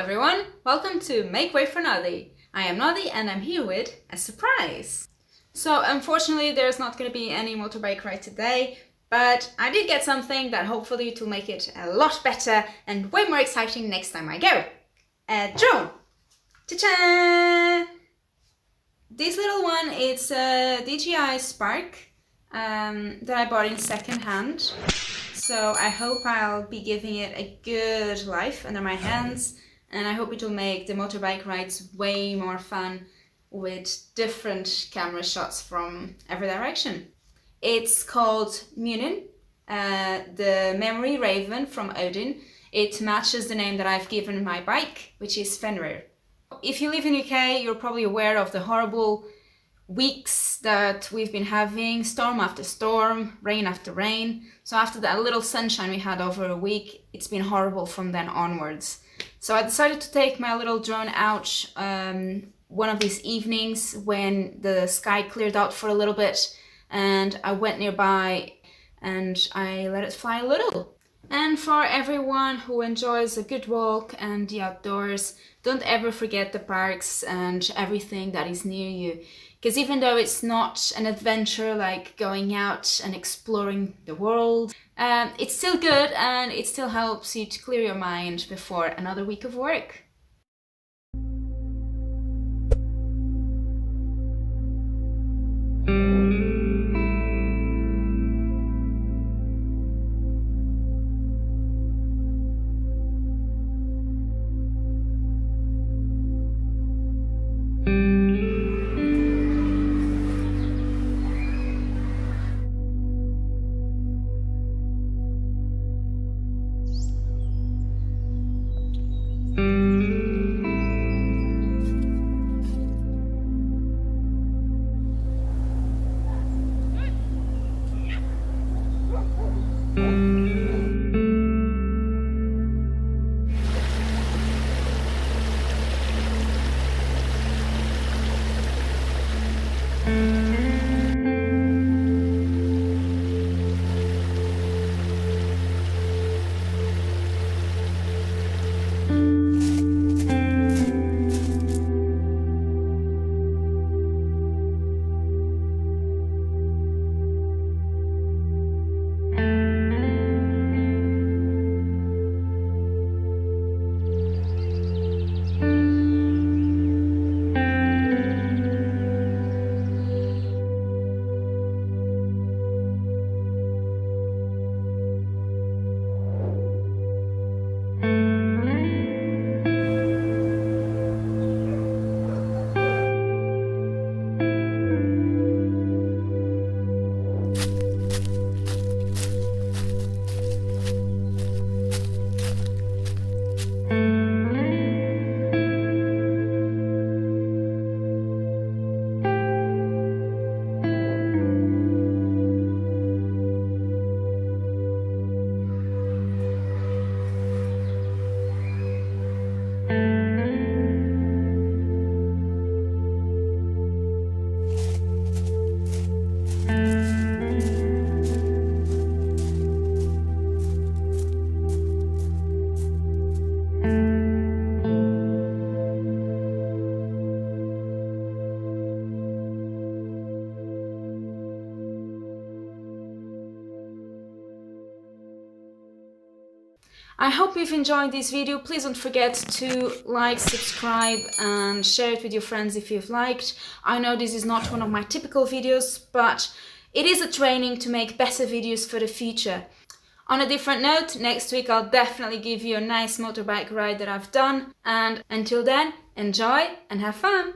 everyone, welcome to Make Way for Noddy. I am Noddy and I'm here with a surprise. So unfortunately there's not going to be any motorbike ride today, but I did get something that hopefully will make it a lot better and way more exciting next time I go. A drone! Ta-cha! This little one is a DJI Spark that I bought in second hand. So I hope I'll be giving it a good life under my hands, and I hope it will make the motorbike rides way more fun with different camera shots from every direction. It's called Munin, the memory raven from Odin. It matches the name that I've given my bike, which is Fenrir. If you live in UK, you're probably aware of the horrible weeks that we've been having, storm after storm, rain after rain. So after that little sunshine we had over a week, it's been horrible from then onwards. So I decided to take my little drone out one of these evenings when the sky cleared out for a little bit, and I went nearby and I let it fly a little. And for everyone who enjoys a good walk and the outdoors, don't ever forget the parks and everything that is near you. Because even though it's not an adventure like going out and exploring the world, it's still good and it still helps you to clear your mind before another week of work. I hope you've enjoyed this video. Please don't forget to like, subscribe and share it with your friends if you've liked. I know this is not one of my typical videos, but it is a training to make better videos for the future. On a different note, next week I'll definitely give you a nice motorbike ride that I've done, and until then, enjoy and have fun!